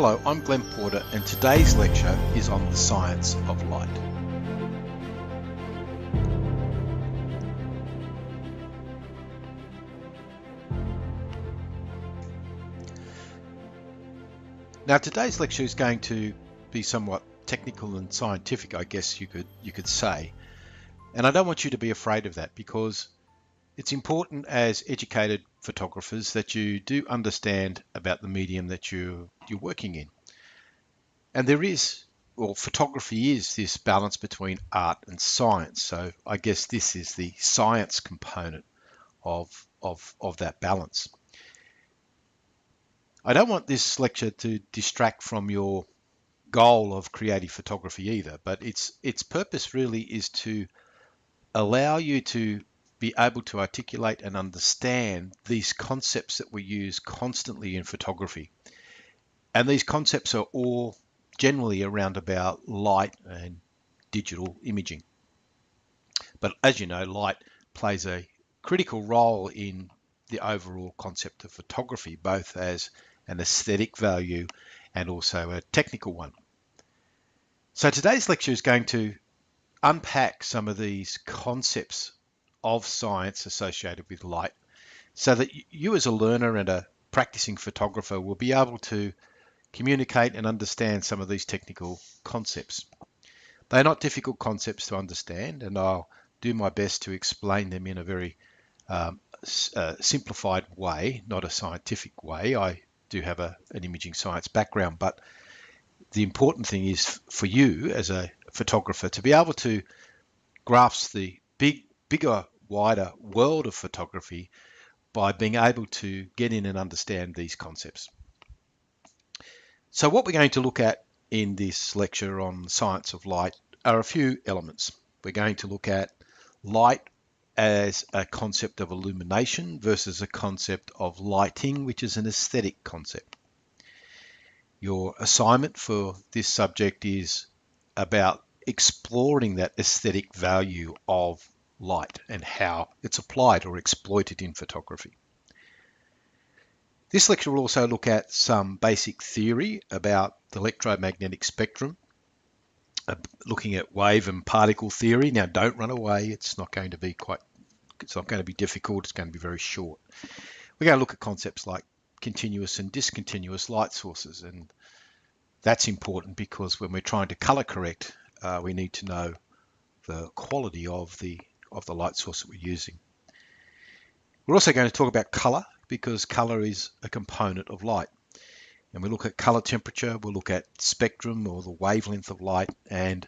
Hello, I'm Glenn Porter and today's lecture is on the science of light. Now today's lecture is going to be somewhat technical and scientific, I guess you could say. And I don't want you to be afraid of that because it's important as educated photographers that you do understand about the medium that you're working in. And photography is this balance between art and science. So I guess this is the science component of that balance. I don't want this lecture to distract from your goal of creative photography either, but its purpose really is to allow you to be able to articulate and understand these concepts that we use constantly in photography. And these concepts are all generally around about light and digital imaging. But as you know, light plays a critical role in the overall concept of photography, both as an aesthetic value and also a technical one. So today's lecture is going to unpack some of these concepts of science associated with light so that you as a learner and a practicing photographer will be able to communicate and understand some of these technical concepts. They're not difficult concepts to understand, and I'll do my best to explain them in a very simplified way, not a scientific way. I do have an imaging science background, but the important thing is for you as a photographer to be able to grasp the bigger, wider world of photography by being able to get in and understand these concepts. So what we're going to look at in this lecture on the science of light are a few elements. We're going to look at light as a concept of illumination versus a concept of lighting, which is an aesthetic concept. Your assignment for this subject is about exploring that aesthetic value of light and how it's applied or exploited in photography. This lecture will also look at some basic theory about the electromagnetic spectrum, looking at wave and particle theory. Now, don't run away. It's not going to be difficult. It's going to be very short. We're going to look at concepts like continuous and discontinuous light sources, and that's important because when we're trying to color correct, we need to know the quality of the light source that we're using. We're also going to talk about color because color is a component of light. And we look at color temperature, we'll look at spectrum or the wavelength of light and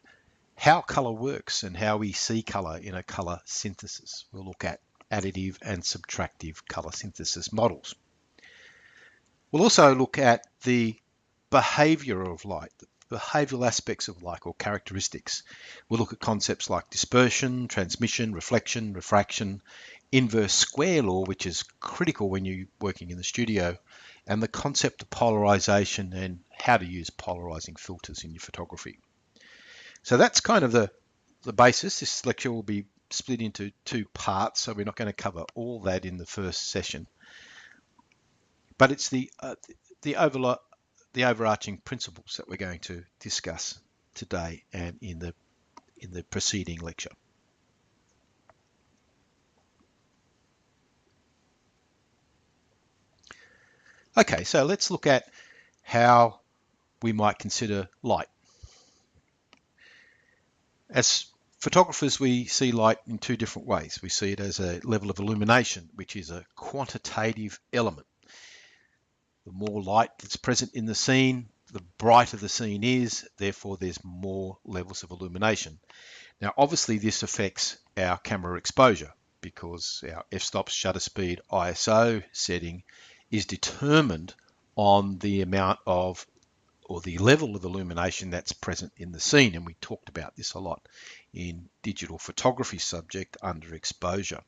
how color works and how we see color in a color synthesis. We'll look at additive and subtractive color synthesis models. We'll also look at the behavior of light, the behavioral aspects of light or characteristics. We'll look at concepts like dispersion, transmission, reflection, refraction, inverse square law, which is critical when you're working in the studio, and the concept of polarization and how to use polarizing filters in your photography. So that's kind of the basis. This lecture will be split into two parts, so we're not going to cover all that in the first session. But it's the overarching principles that we're going to discuss today and in the preceding lecture. Okay, so let's look at how we might consider light. As photographers, we see light in two different ways. We see it as a level of illumination, which is a quantitative element. The more light that's present in the scene, the brighter the scene is, therefore there's more levels of illumination. Now, obviously this affects our camera exposure because our f-stop, shutter speed, ISO setting is determined on the amount of or the level of illumination that's present in the scene, and we talked about this a lot in digital photography subject under exposure.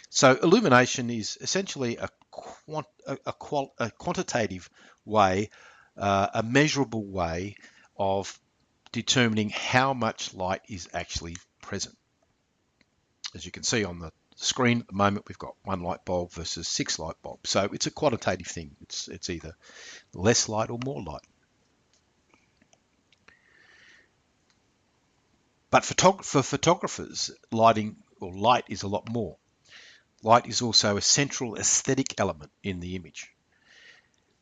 So illumination is essentially a quantitative way, a measurable way of determining how much light is actually present. As you can see on the screen at the moment, we've got 1 light bulb versus 6 light bulbs. So it's a quantitative thing. It's either less light or more light. But for photographers, lighting or light is a lot more. Light is also a central aesthetic element in the image.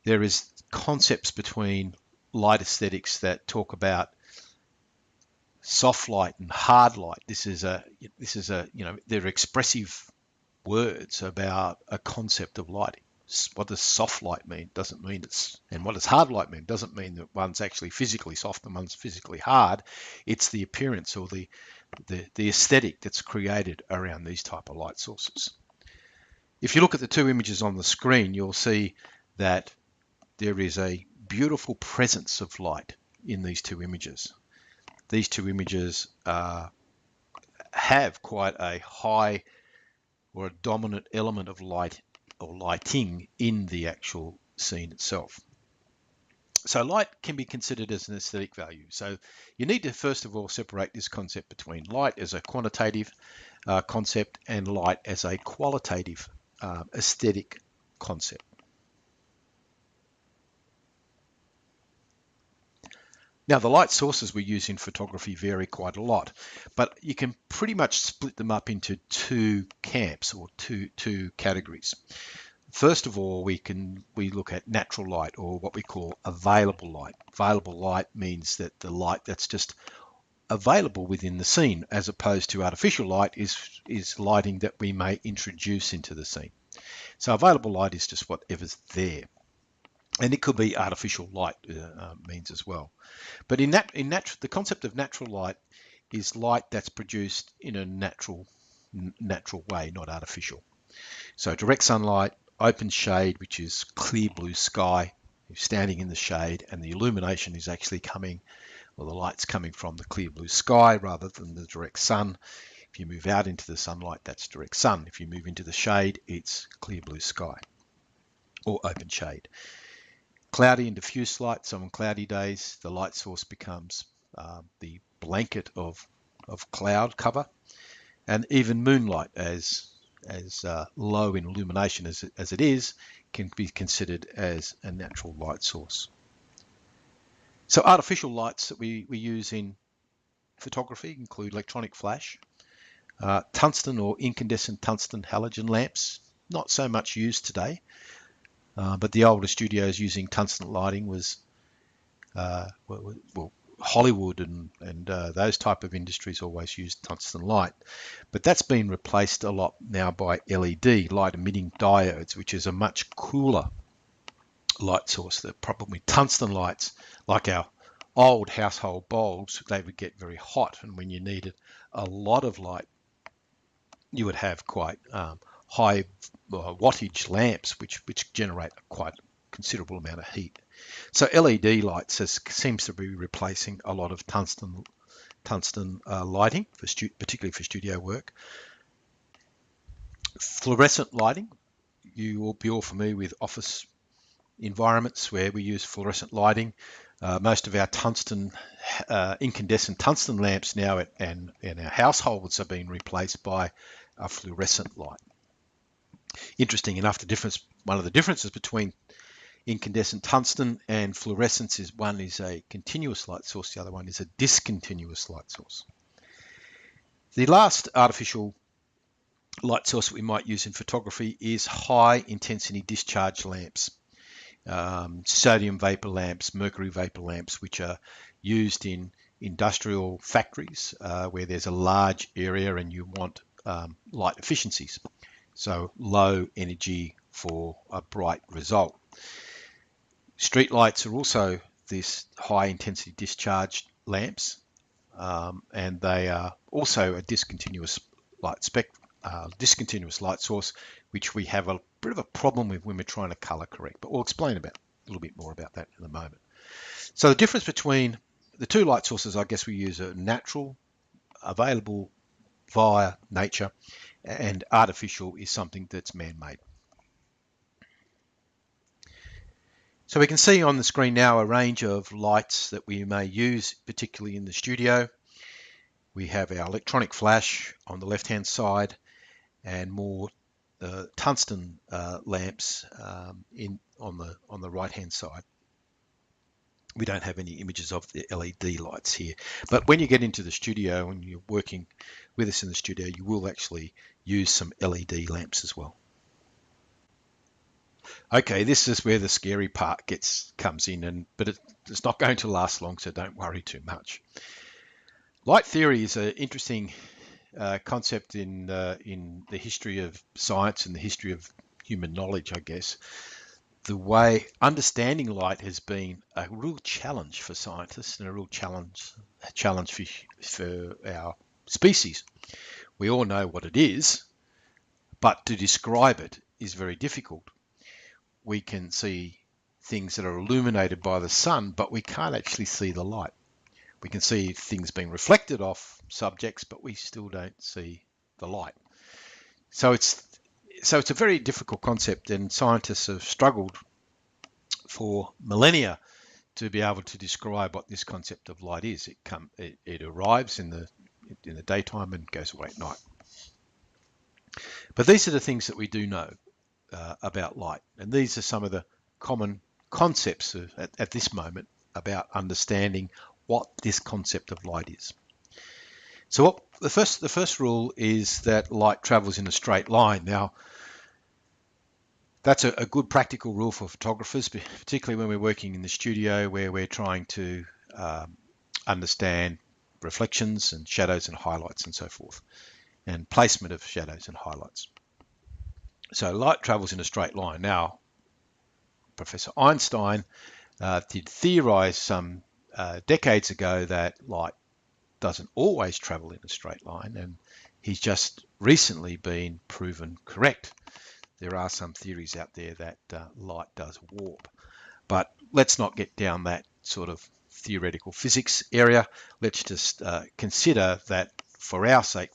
There is concepts between light aesthetics that talk about soft light and hard light. This is a they're expressive words about a concept of lighting. What does soft light mean? Doesn't mean and what does hard light mean? Doesn't mean that one's actually physically soft and one's physically hard. It's the appearance or the aesthetic that's created around these type of light sources. If you look at the two images on the screen, you'll see that there is a beautiful presence of light in these two images. These two images have quite a high or a dominant element of light or lighting in the actual scene itself. So light can be considered as an aesthetic value. So you need to first of all separate this concept between light as a quantitative concept and light as a qualitative aesthetic concept. Now, the light sources we use in photography vary quite a lot, but you can pretty much split them up into two camps or two categories. First of all, we look at natural light, or what we call available light. Available light means that the light that's just available within the scene, as opposed to artificial light is lighting that we may introduce into the scene. So available light is just whatever's there. And it could be artificial light means as well. But the concept of natural light is light that's produced in a natural way, not artificial. So direct sunlight, open shade, which is clear blue sky, you're standing in the shade, and the illumination is actually coming, or the light's coming from the clear blue sky rather than the direct sun. If you move out into the sunlight, that's direct sun. If you move into the shade, it's clear blue sky or open shade. Cloudy and diffuse light, so on cloudy days, the light source becomes the blanket of cloud cover, and even moonlight, as low in illumination as it is, can be considered as a natural light source. So artificial lights that we use in photography include electronic flash, tungsten or incandescent tungsten halogen lamps, not so much used today. But the older studios using tungsten lighting was Hollywood and those type of industries always used tungsten light. But that's been replaced a lot now by LED, light emitting diodes, which is a much cooler light source. The problem with tungsten lights, like our old household bulbs, they would get very hot, and when you needed a lot of light, you would have quite high wattage lamps, which generate quite considerable amount of heat. So LED lights seems to be replacing a lot of tungsten lighting, particularly for studio work. Fluorescent lighting, you will be all familiar with office environments where we use fluorescent lighting. Most of our incandescent tungsten lamps now in our households have been replaced by a fluorescent light. Interesting enough, one of the differences between incandescent tungsten and fluorescence is one is a continuous light source, the other one is a discontinuous light source. The last artificial light source that we might use in photography is high intensity discharge lamps, sodium vapor lamps, mercury vapor lamps, which are used in industrial factories where there's a large area and you want light efficiencies. So low energy for a bright result. Street lights are also this high intensity discharge lamps, and they are also a discontinuous light source, which we have a bit of a problem with when we're trying to color correct, but we'll explain a little bit more about that in a moment. So the difference between the two light sources, I guess we use a natural, available via nature, and artificial is something that's man-made. So we can see on the screen now a range of lights that we may use, particularly in the studio. We have our electronic flash on the left-hand side and more tungsten lamps on the right-hand side. We don't have any images of the LED lights here. But when you get into the studio and you're working with us in the studio, you will actually use some LED lamps as well. Okay, this is where the scary part comes in, but it's not going to last long, so don't worry too much. Light theory is an interesting concept in the history of science and the history of human knowledge, I guess. The way understanding light has been a real challenge for scientists and a real challenge for our species. We all know what it is, but to describe it is very difficult. We can see things that are illuminated by the sun, but we can't actually see the light. We can see things being reflected off subjects, but we still don't see the light. So it's a very difficult concept, and scientists have struggled for millennia to be able to describe what this concept of light is. It arrives in the daytime and goes away at night. But these are the things that we do know about light, and these are some of the common concepts at this moment about understanding what this concept of light is. So the first rule is that light travels in a straight line. Now, that's a good practical rule for photographers, particularly when we're working in the studio where we're trying to understand reflections and shadows and highlights and so forth, and placement of shadows and highlights. So light travels in a straight line. Now, Professor Einstein did theorize some decades ago that light doesn't always travel in a straight line, and he's just recently been proven correct. There are some theories out there that light does warp, but let's not get down that sort of theoretical physics area. Let's just consider that for our sake,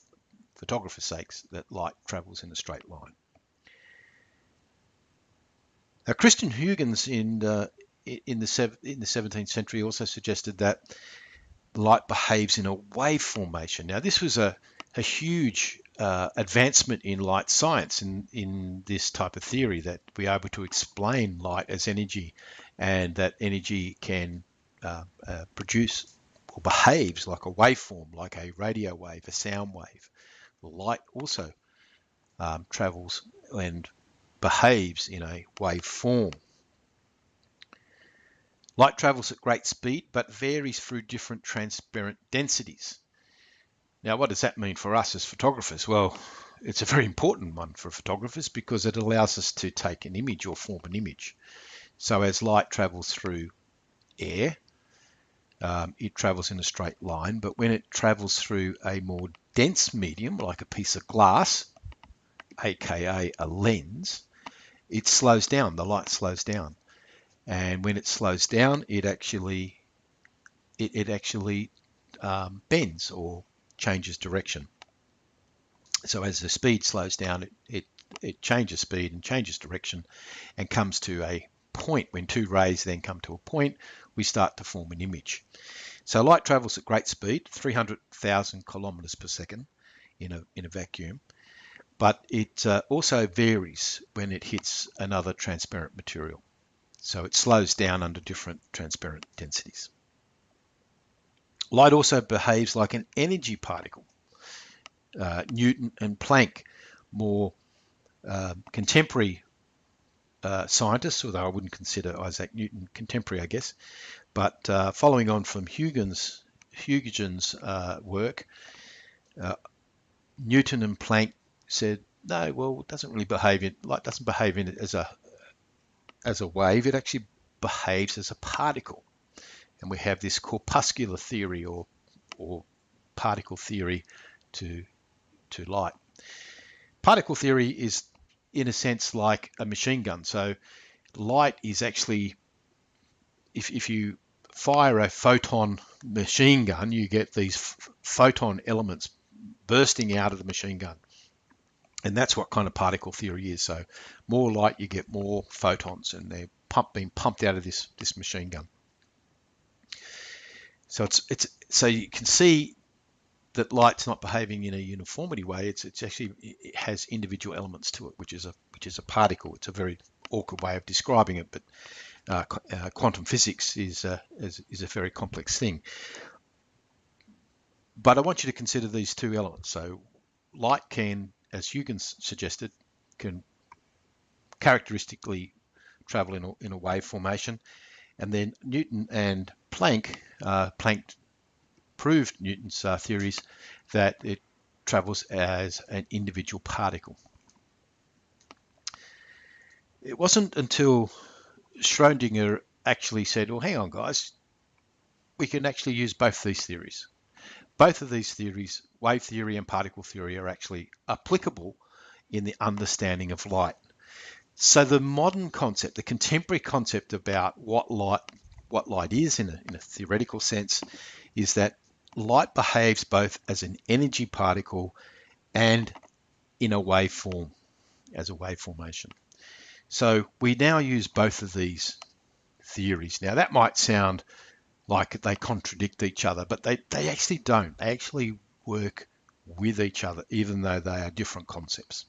photographers' sakes, that light travels in a straight line. Now, Christian Huygens in the 17th century also suggested that light behaves in a wave formation. Now, this was a huge advancement in light science in this type of theory, that we're able to explain light as energy, and that energy can produce or behaves like a waveform, like a radio wave, a sound wave. Light also travels and behaves in a wave form. Light travels at great speed, but varies through different transparent densities. Now, what does that mean for us as photographers? Well, it's a very important one for photographers because it allows us to take an image or form an image. So as light travels through air, it travels in a straight line, but when it travels through a more dense medium, like a piece of glass, aka a lens, it slows down, the light slows down. And when it slows down, it actually bends or changes direction. So as the speed slows down, it changes speed and changes direction and comes to a point. When two rays then come to a point, we start to form an image. So light travels at great speed, 300,000 kilometers per second in a vacuum, but it also varies when it hits another transparent material. So it slows down under different transparent densities. Light also behaves like an energy particle. Newton and Planck, more contemporary scientists, although I wouldn't consider Isaac Newton contemporary, I guess, but following on from Huygens' work, Newton and Planck said, no, well, it doesn't really behave in, light doesn't behave in it as a wave, it actually behaves as a particle. And we have this corpuscular theory or particle theory to light. Particle theory is, in a sense, like a machine gun. So light is actually, if you fire a photon machine gun, you get these photon elements bursting out of the machine gun. And that's what kind of particle theory is. So more light, you get more photons, and they're being pumped out of this machine gun. So so you can see that light's not behaving in a uniformity way. It's actually, it has individual elements to it, which is a particle. It's a very awkward way of describing it, but quantum physics is a very complex thing. But I want you to consider these two elements. So light can, as Huygens suggested, can characteristically travel in a wave formation. And then Newton and Planck proved Newton's theories that it travels as an individual particle. It wasn't until Schrödinger actually said, well, hang on, guys, we can actually use both these theories. Both of these theories, wave theory and particle theory, are actually applicable in the understanding of light. So the modern concept, the contemporary concept about what light is in a theoretical sense, is that light behaves both as an energy particle and in a wave form, as a wave formation. So we now use both of these theories. Now that might sound like they contradict each other, but they actually don't. They actually work with each other, even though they are different concepts.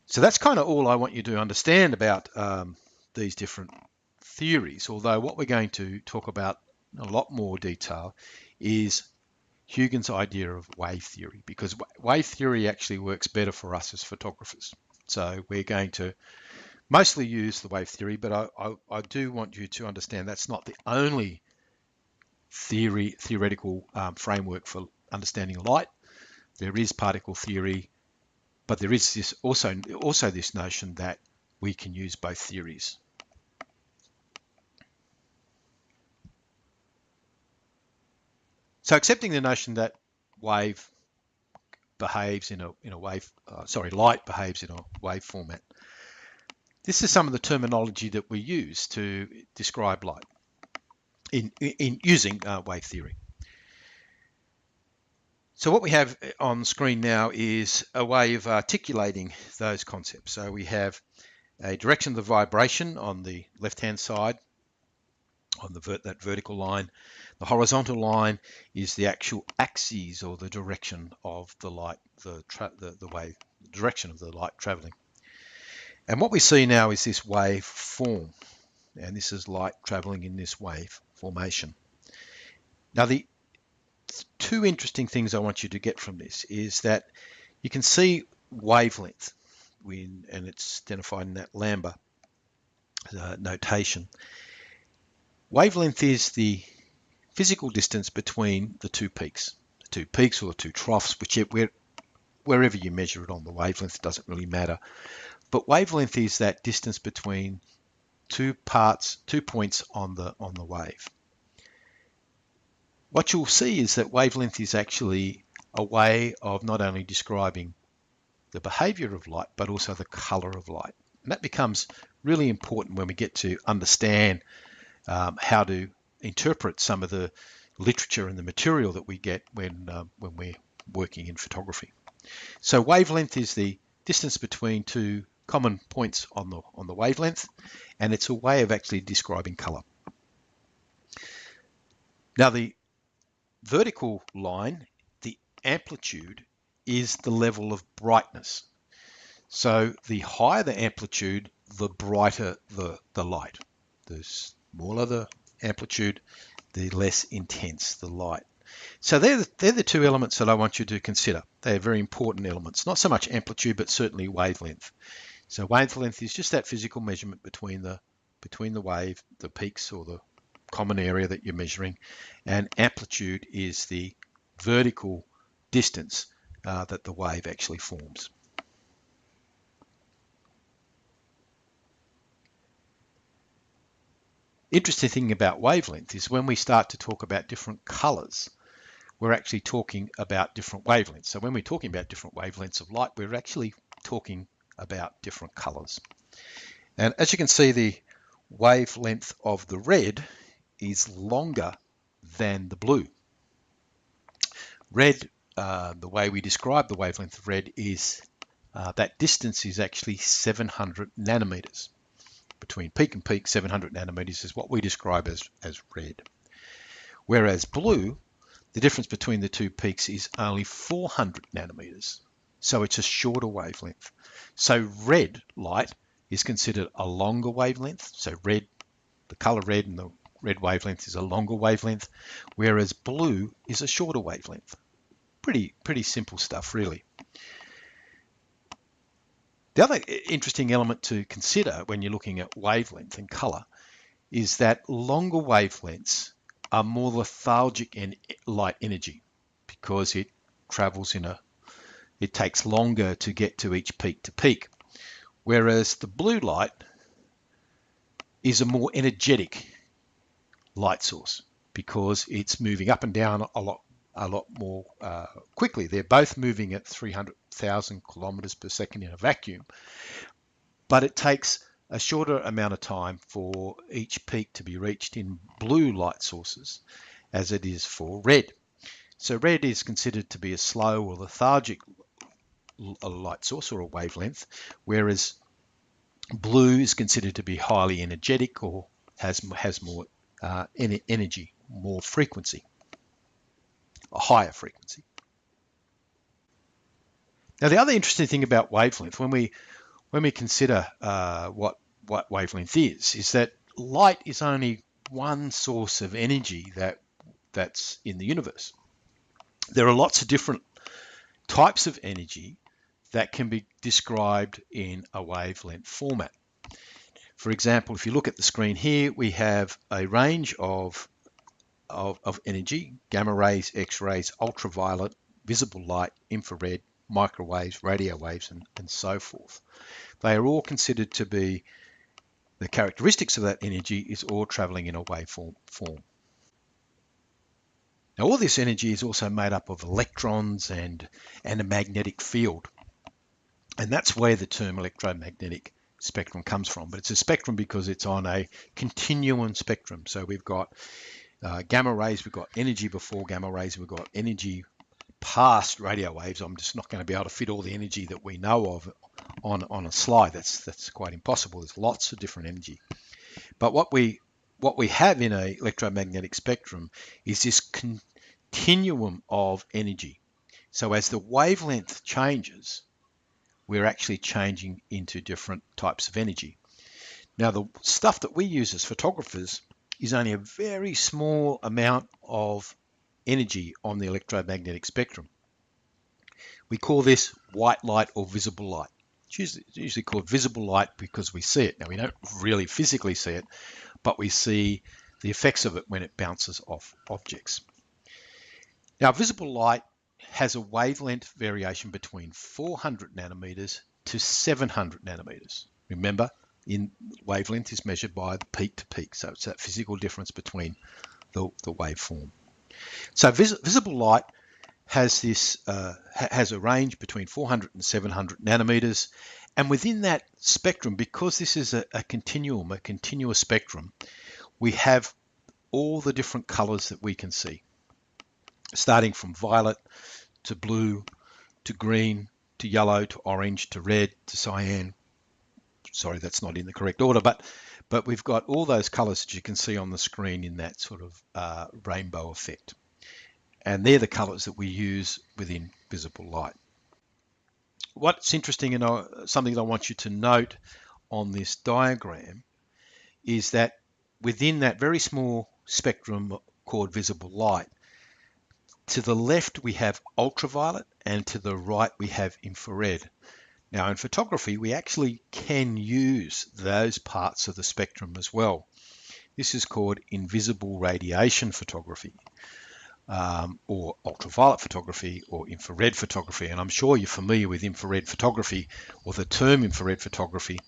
So that's kind of all I want you to understand about these different theories, although what we're going to talk about in a lot more detail is Huygens' idea of wave theory, because wave theory actually works better for us as photographers. So we're going to mostly use the wave theory, but I do want you to understand that's not the only theoretical framework for understanding light. There is particle theory, but there is this also this notion that we can use both theories. So accepting the notion that light behaves in a wave format. This is some of the terminology that we use to describe light in using wave theory. So what we have on screen now is a way of articulating those concepts. So we have a direction of the vibration on the left-hand side, on that vertical line. The horizontal line is the actual axis or the direction of the light, the direction of the light traveling. And what we see now is this wave form, and this is light traveling in this wave formation. Now the two interesting things I want you to get from this is that you can see wavelength, and it's identified in that lambda notation. Wavelength is the physical distance between the two peaks or the two troughs, wherever you measure it on the wavelength, doesn't really matter. But wavelength is that distance between 2 points on the wave. What you'll see is that wavelength is actually a way of not only describing the behavior of light, but also the color of light. And that becomes really important when we get to understand how to interpret some of the literature and the material that we get when we're working in photography. So wavelength is the distance between 2 common points on the wavelength, and it's a way of actually describing color. Now the vertical line, the amplitude, is the level of brightness. So the higher the amplitude, the brighter the light. The smaller the amplitude, the less intense the light. So they're the two elements that I want you to consider. They're very important elements, not so much amplitude, but certainly wavelength. So wavelength is just that physical measurement between the wave, the peaks or the common area that you're measuring, and amplitude is the vertical distance that the wave actually forms. Interesting thing about wavelength is when we start to talk about different colors, we're actually talking about different wavelengths. So when we're talking about different wavelengths of light, we're actually talking about different colors. And as you can see, the wavelength of the red is longer than the blue. Red, the way we describe the wavelength of red is that distance is actually 700 nanometers. Between peak and peak, 700 nanometers is what we describe as red. Whereas blue, the difference between the two peaks is only 400 nanometers. So it's a shorter wavelength. So red light is considered a longer wavelength. So red, the color red and the red wavelength is a longer wavelength, whereas blue is a shorter wavelength. Pretty simple stuff, really. The other interesting element to consider when you're looking at wavelength and color is that longer wavelengths are more lethargic in light energy because it travels it takes longer to get to each peak to peak. Whereas the blue light is a more energetic light source because it's moving up and down a lot more quickly. They're both moving at 300,000 kilometers per second in a vacuum, but it takes a shorter amount of time for each peak to be reached in blue light sources as it is for red. So red is considered to be a slow or lethargic light source or a wavelength, whereas blue is considered to be highly energetic or has more energy, more frequency, a higher frequency. Now, the other interesting thing about wavelength, when we consider what wavelength is that light is only one source of energy that's in the universe. There are lots of different types of energy that can be described in a wavelength format. For example, if you look at the screen here, we have a range of energy: gamma rays, X-rays, ultraviolet, visible light, infrared, microwaves, radio waves, and so forth. They are all considered to be, the characteristics of that energy is all traveling in a waveform form. Now, all this energy is also made up of electrons and a magnetic field. And that's where the term electromagnetic spectrum comes from. But it's a spectrum because it's on a continuum spectrum. So we've got gamma rays, we've got energy before gamma rays, we've got energy past radio waves. I'm just not going to be able to fit all the energy that we know of on a slide. That's quite impossible. There's lots of different energy. But what we have in an electromagnetic spectrum is this continuum of energy. So as the wavelength changes, we're actually changing into different types of energy. Now, the stuff that we use as photographers is only a very small amount of energy on the electromagnetic spectrum. We call this white light or visible light. It's usually called visible light because we see it. Now, we don't really physically see it, but we see the effects of it when it bounces off objects. Now, visible light has a wavelength variation between 400 nanometers to 700 nanometers. Remember, in wavelength is measured by the peak to peak, so it's that physical difference between the waveform. So visible light has has a range between 400 and 700 nanometers, and within that spectrum, because this is a continuum, a continuous spectrum, we have all the different colors that we can see, starting from violet to blue to green to yellow to orange to red to cyan. Sorry, that's not in the correct order, but we've got all those colors that you can see on the screen in that sort of rainbow effect. And they're the colors that we use within visible light. What's interesting and something that I want you to note on this diagram is that within that very small spectrum called visible light, to the left we have ultraviolet and to the right we have infrared. Now, in photography, we actually can use those parts of the spectrum as well. This is called invisible radiation photography, or ultraviolet photography, or infrared photography. And I'm sure you're familiar with infrared photography, or the term infrared photography,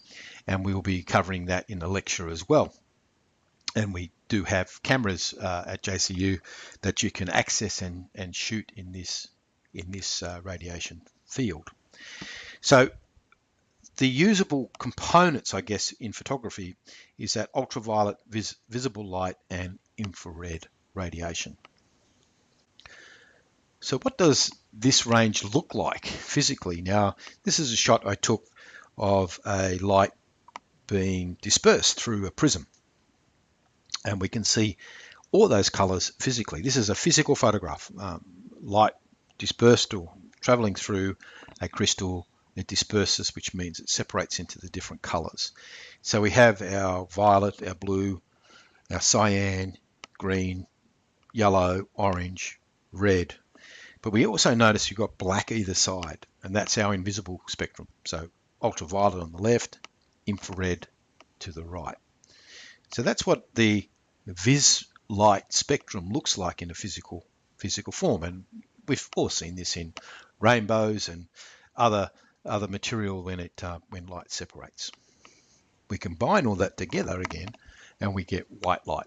and we will be covering that in the lecture as well. And we do have cameras at JCU that you can access and shoot in this radiation field. So the usable components, I guess, in photography is that ultraviolet, visible light, and infrared radiation. So what does this range look like physically? Now, this is a shot I took of a light being dispersed through a prism. And we can see all those colors physically. This is a physical photograph, light dispersed or traveling through a crystal It disperses, which means it separates into the different colors. So we have our violet, our blue, our cyan, green, yellow, orange, red. But we also notice you've got black either side, and that's our invisible spectrum. So ultraviolet on the left, infrared to the right. So that's what the vis light spectrum looks like in a physical form. And we've all seen this in rainbows and other material when light separates. We combine all that together again and we get white light.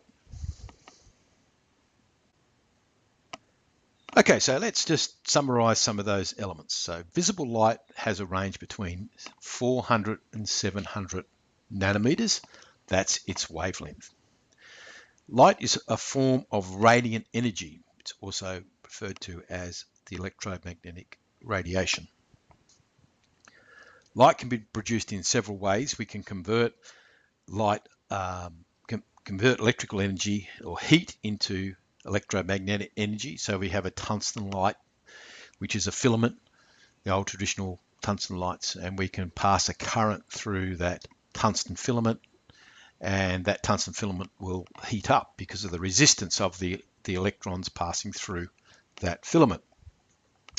Okay, so let's just summarize some of those elements. So visible light has a range between 400 and 700 nanometers. That's its wavelength. Light is a form of radiant energy. It's also referred to as the electromagnetic radiation. Light can be produced in several ways. We can convert light, convert electrical energy or heat into electromagnetic energy. So we have a tungsten light, which is a filament, the old traditional tungsten lights, and we can pass a current through that tungsten filament, and that tungsten filament will heat up because of the resistance of the electrons passing through that filament.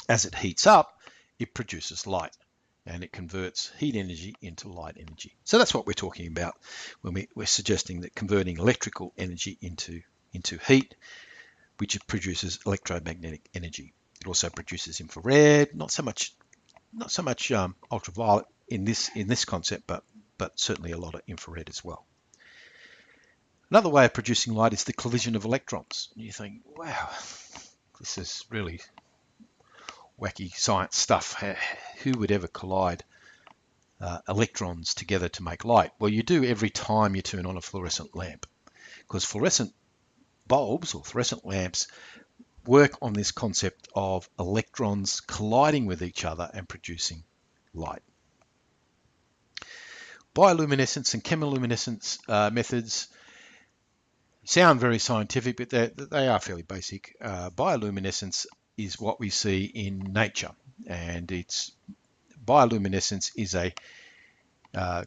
As it heats up, it produces light, and it converts heat energy into light energy. So that's what we're talking about when we're suggesting that converting electrical energy into heat, which produces electromagnetic energy. It also produces infrared, not so much ultraviolet in this concept, but certainly a lot of infrared as well. Another way of producing light is the collision of electrons. You think, wow, this is really wacky science stuff. Who would ever collide electrons together to make light? Well, you do every time you turn on a fluorescent lamp, because fluorescent bulbs or fluorescent lamps work on this concept of electrons colliding with each other and producing light. Bioluminescence and chemiluminescence methods sound very scientific, but they are fairly basic. Bioluminescence is what we see in nature, and bioluminescence is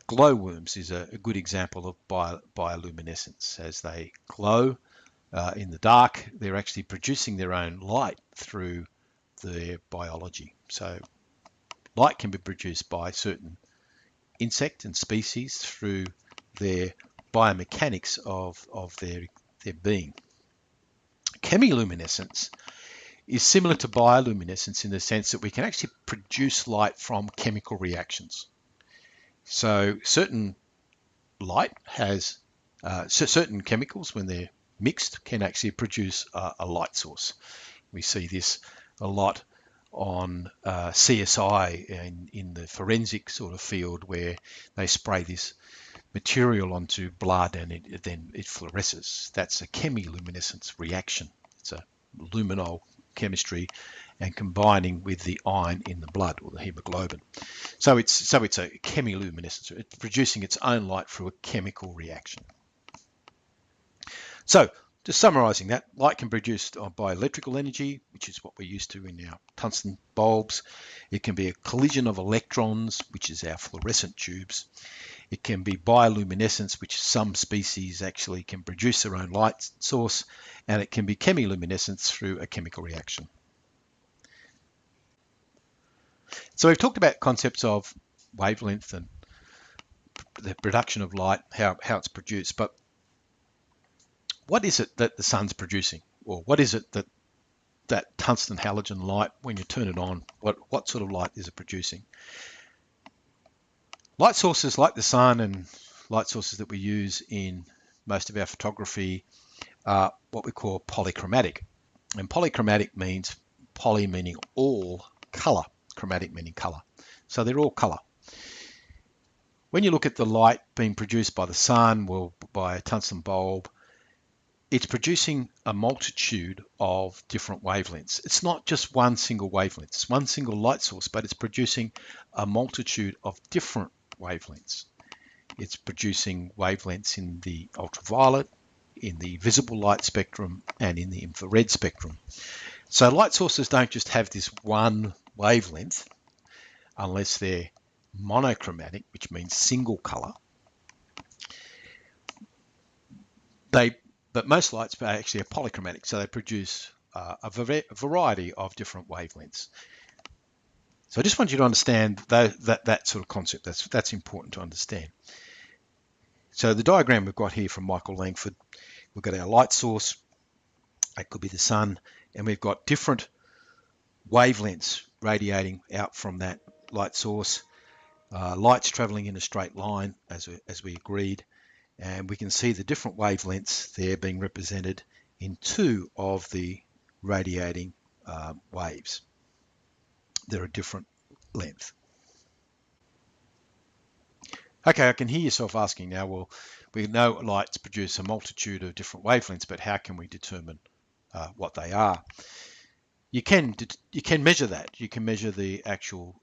glowworms is a good example of bioluminescence. As they glow in the dark, they're actually producing their own light through their biology. So light can be produced by certain insect and species through their biomechanics of their being. Chemiluminescence is similar to bioluminescence in the sense that we can actually produce light from chemical reactions. So certain light has certain chemicals, when they're mixed, can actually produce a light source. We see this a lot on CSI in the forensic sort of field, where they spray this material onto blood and then it fluoresces. That's a chemiluminescence reaction. It's a luminol chemistry and combining with the iron in the blood or the hemoglobin. So it's a chemiluminescence. It's producing its own light through a chemical reaction. So just summarizing that, light can be produced by electrical energy, which is what we're used to in our tungsten bulbs. It can be a collision of electrons, which is our fluorescent tubes. It can be bioluminescence, which some species actually can produce their own light source, and it can be chemiluminescence through a chemical reaction. So we've talked about concepts of wavelength and the production of light, how it's produced, but what is it that the sun's producing? Or what is it that tungsten halogen light, when you turn it on, what sort of light is it producing? Light sources like the sun and light sources that we use in most of our photography are what we call polychromatic. And polychromatic means poly meaning all, color, chromatic meaning color. So they're all color. When you look at the light being produced by the sun or by a tungsten bulb, it's producing a multitude of different wavelengths. It's not just one single wavelength. It's one single light source, but it's producing a multitude of different wavelengths. It's producing wavelengths in the ultraviolet, in the visible light spectrum, and in the infrared spectrum. So light sources don't just have this one wavelength. unless they're monochromatic, which means single color. But most lights actually are polychromatic, so they produce a variety of different wavelengths. So I just want you to understand that sort of concept. That's important to understand. So the diagram we've got here from Michael Langford, we've got our light source, that could be the sun, and we've got different wavelengths radiating out from that light source. Light's traveling in a straight line, as we agreed, and we can see the different wavelengths there being represented in two of the radiating waves. They're a different length. Okay, I can hear yourself asking now, well, we know lights produce a multitude of different wavelengths, but how can we determine what they are? You can measure that. You can measure the actual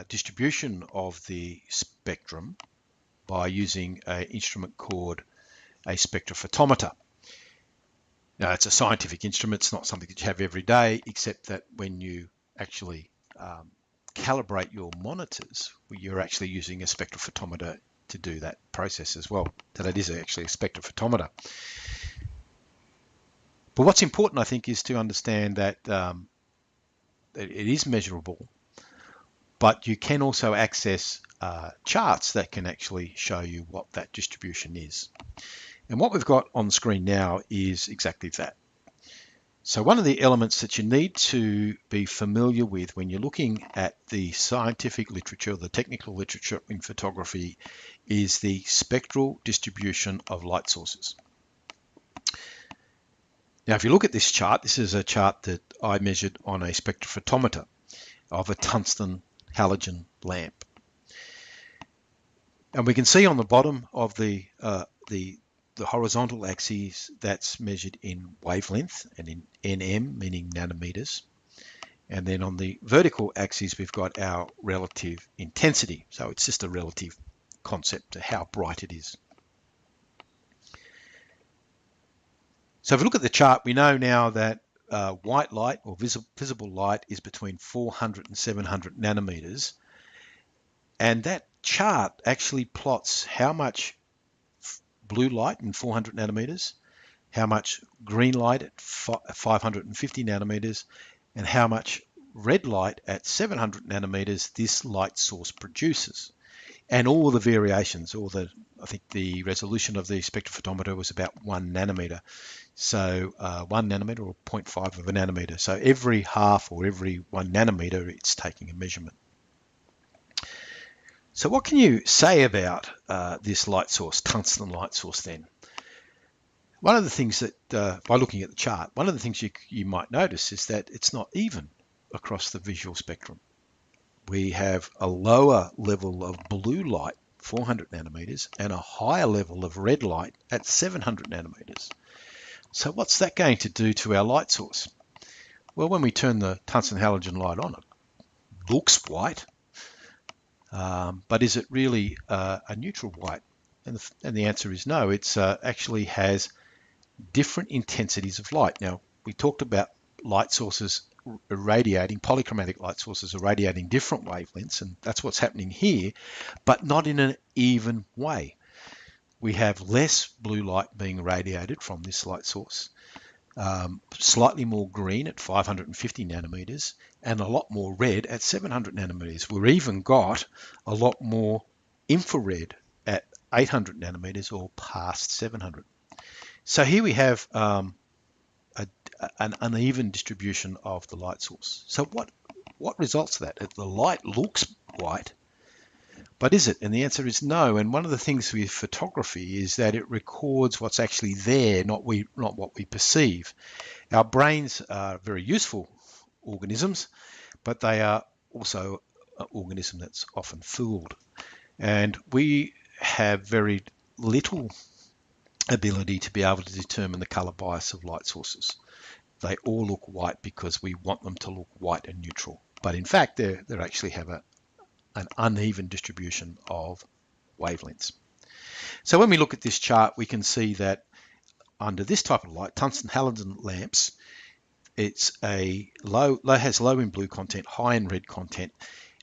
distribution of the spectrum by using an instrument called a spectrophotometer. Now, it's a scientific instrument. It's not something that you have every day, except that when you actually calibrate your monitors, you're actually using a spectrophotometer to do that process as well. So that is actually a spectrophotometer. But what's important, I think, is to understand that it is measurable, but you can also access charts that can actually show you what that distribution is. And what we've got on the screen now is exactly that. So one of the elements that you need to be familiar with when you're looking at the scientific literature, the technical literature in photography, is the spectral distribution of light sources. Now, if you look at this chart, this is a chart that I measured on a spectrophotometer of a tungsten halogen lamp. And we can see on the bottom of the horizontal axis, that's measured in wavelength and in nm, meaning nanometers. And then on the vertical axis, we've got our relative intensity. So it's just a relative concept to how bright it is. So if we look at the chart, we know now that white light or visible light is between 400 and 700 nanometers. And that chart actually plots how much blue light in 400 nanometers, how much green light at 550 nanometers, and how much red light at 700 nanometers this light source produces. And all the variations, I think the resolution of the spectrophotometer was about 1 nanometer. So 1 nanometer or 0.5 of a nanometer. So every half or every 1 nanometer, it's taking a measurement. So what can you say about this light source, tungsten light source then? One of the things that, by looking at the chart, one of the things you might notice is that it's not even across the visual spectrum. We have a lower level of blue light, 400 nanometers, and a higher level of red light at 700 nanometers. So what's that going to do to our light source? Well, when we turn the tungsten halogen light on, it looks white. But is it really a neutral white? And the answer is no. It's actually has different intensities of light. Now, we talked about light sources irradiating, polychromatic light sources irradiating different wavelengths, and that's what's happening here, but not in an even way. We have less blue light being radiated from this light source, slightly more green at 550 nanometers, and a lot more red at 700 nanometers. We've even got a lot more infrared at 800 nanometers or past 700. So here we have an uneven distribution of the light source. So what results to that? The light looks white, but is it? And the answer is no. And one of the things with photography is that it records what's actually there, not what we perceive. Our brains are very useful organisms, but they are also an organism that's often fooled. And we have very little ability to be able to determine the color bias of light sources. They all look white because we want them to look white and neutral. But in fact, they actually have an uneven distribution of wavelengths. So when we look at this chart, we can see that under this type of light, tungsten halogen lamps, it's has low in blue content, high in red content,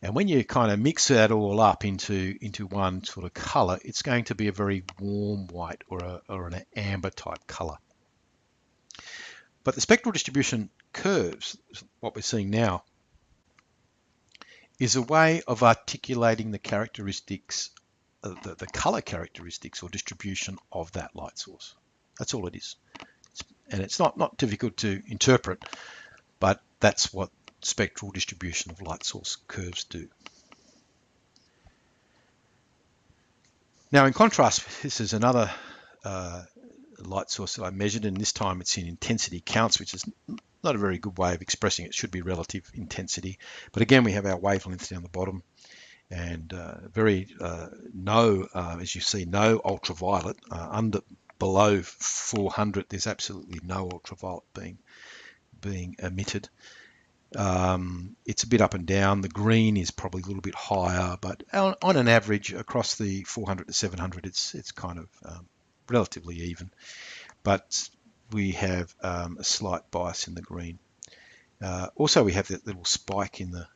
And when you kind of mix that all up into one sort of color, it's going to be a very warm white or an amber type color. But the spectral distribution curves, what we're seeing now, is a way of articulating the characteristics, the color characteristics or distribution of that light source. That's all it is. And it's not difficult to interpret, but that's what spectral distribution of light source curves do. Now, in contrast, this is another light source that I measured, and this time it's in intensity counts, which is not a very good way of expressing it. It should be relative intensity. But again, we have our wavelength down the bottom, and as you see, no ultraviolet. Below 400, there's absolutely no ultraviolet being emitted. It's a bit up and down. The green is probably a little bit higher, but on an average across the 400 to 700, it's kind of relatively even. But we have a slight bias in the green. Also, we have that little spike in the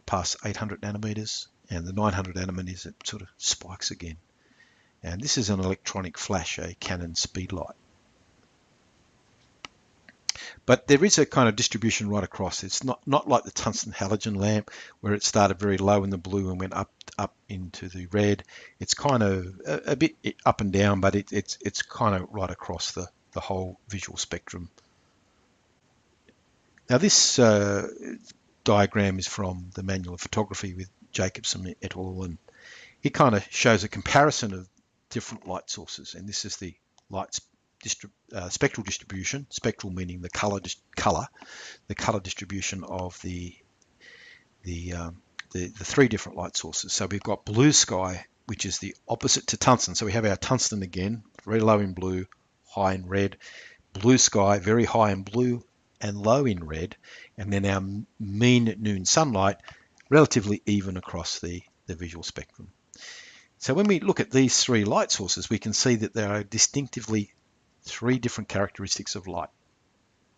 past 800 nanometers, and the 900 nanometers, it sort of spikes again. And this is an electronic flash, a Canon speedlight. But there is a kind of distribution right across. It's not like the tungsten halogen lamp where it started very low in the blue and went up into the red. It's kind of a bit up and down, but it's kind of right across the whole visual spectrum. Now this diagram is from the Manual of Photography with Jacobson et al. And it kind of shows a comparison of different light sources. And this is the spectral distribution, spectral meaning the color distribution of the three different light sources. So we've got blue sky, which is the opposite to tungsten. So we have our tungsten again, very low in blue, high in red. Blue sky, very high in blue and low in red. And then our mean noon sunlight, relatively even across the visual spectrum. So when we look at these three light sources, we can see that there are distinctively three different characteristics of light,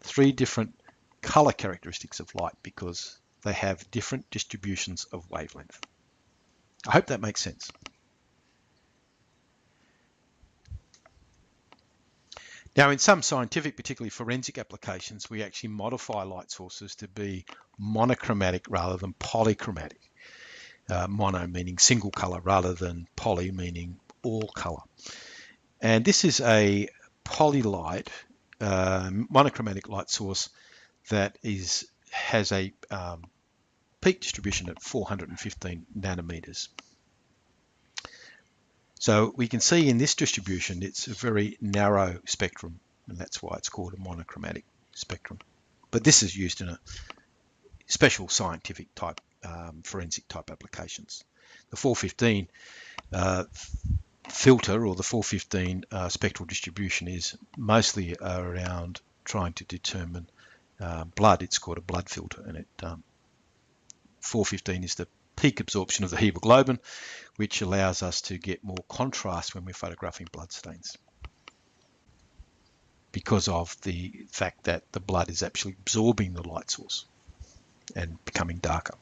three different color characteristics of light, because they have different distributions of wavelength. I hope that makes sense. Now, in some scientific, particularly forensic applications, we actually modify light sources to be monochromatic rather than polychromatic. Mono meaning single color rather than poly meaning all color. And this is a polylight, monochromatic light source that has a peak distribution at 415 nanometers. So we can see in this distribution, it's a very narrow spectrum, and that's why it's called a monochromatic spectrum. But this is used in a special scientific type, forensic type applications. The 415 filter, or the 415 spectral distribution, is mostly around trying to determine blood. It's called a blood filter, and 415 is the peak absorption of the hemoglobin, which allows us to get more contrast when we're photographing blood stains, because of the fact that the blood is actually absorbing the light source and becoming darker.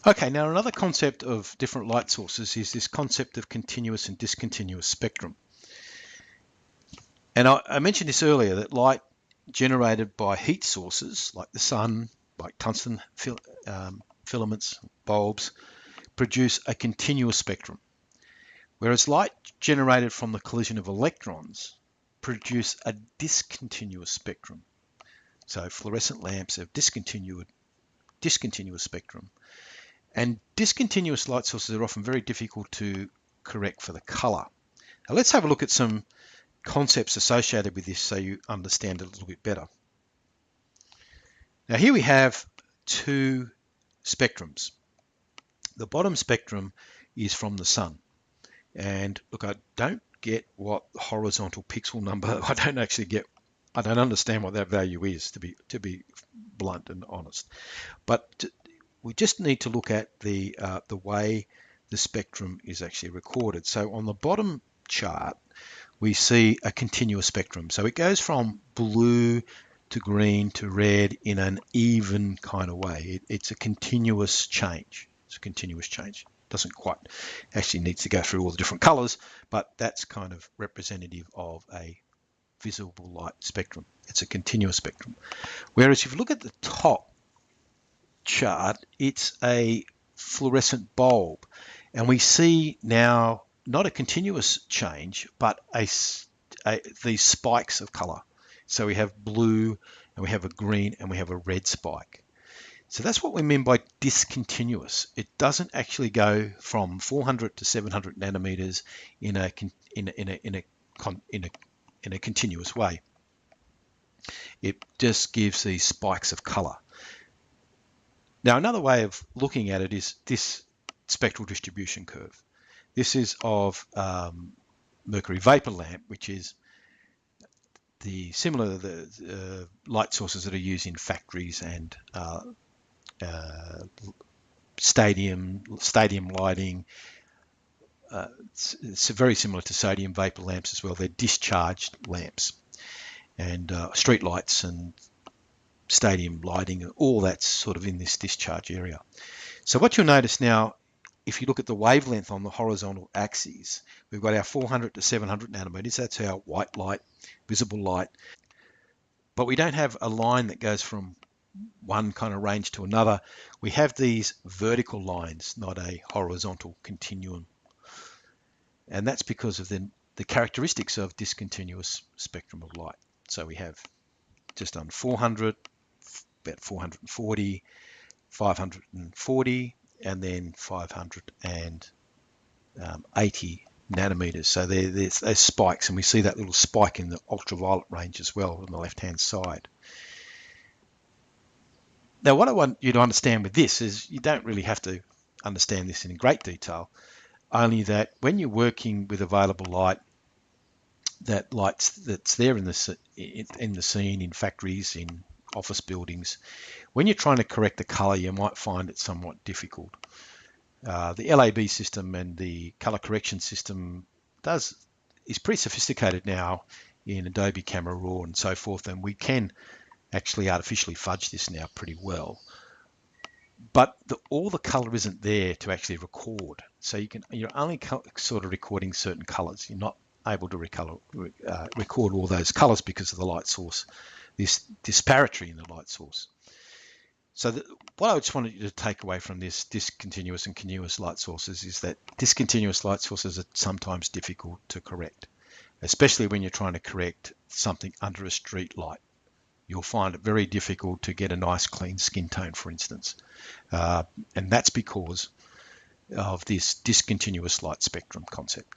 Okay, now another concept of different light sources is this concept of continuous and discontinuous spectrum. And I mentioned this earlier, that light generated by heat sources like the sun, like tungsten filaments, bulbs, produce a continuous spectrum, whereas light generated from the collision of electrons produce a discontinuous spectrum. So fluorescent lamps have discontinuous spectrum. And discontinuous light sources are often very difficult to correct for the color. Now let's have a look at some concepts associated with this so you understand it a little bit better. Now here we have two spectrums. The bottom spectrum is from the sun. And look, I don't get what horizontal pixel number, I don't understand what that value is, to be blunt and honest. But we just need to look at the way the spectrum is actually recorded. So on the bottom chart, we see a continuous spectrum. So it goes from blue to green to red in an even kind of way. It's a continuous change. It's a continuous change. Doesn't quite actually needs to go through all the different colors, but that's kind of representative of a visible light spectrum. It's a continuous spectrum. Whereas if you look at the top chart, it's a fluorescent bulb, and we see now not a continuous change, but these spikes of color. So we have blue, and we have a green, and we have a red spike. So that's what we mean by discontinuous. It doesn't actually go from 400 to 700 nanometers in a continuous way. It just gives these spikes of color. Now, another way of looking at it is this spectral distribution curve. This is of mercury vapor lamp, which is similar to the light sources that are used in factories and stadium lighting. It's very similar to sodium vapor lamps as well. They're discharged lamps, and street lights and stadium lighting, all that's sort of in this discharge area. So what you'll notice now, if you look at the wavelength on the horizontal axis, we've got our 400 to 700 nanometers. That's our white light, visible light. But we don't have a line that goes from one kind of range to another. We have these vertical lines, not a horizontal continuum. And that's because of the characteristics of discontinuous spectrum of light. So we have just under 400, about 440, 540, and then 580 nanometers. So there's those spikes, and we see that little spike in the ultraviolet range as well on the left-hand side. Now, what I want you to understand with this is you don't really have to understand this in great detail, only that when you're working with available light, that light that's there in the scene, in factories, in office buildings, when you're trying to correct the color, you might find it somewhat difficult. The LAB system and the color correction system is pretty sophisticated now in Adobe Camera Raw and so forth, and we can actually artificially fudge this now pretty well. But all the color isn't there to actually record. So you're only sort of recording certain colors. You're not able to record all those colors because of the light source, this disparity in the light source. So what I just wanted you to take away from this discontinuous and continuous light sources is that discontinuous light sources are sometimes difficult to correct, especially when you're trying to correct something under a street light. You'll find it very difficult to get a nice clean skin tone, for instance. And that's because of this discontinuous light spectrum concept.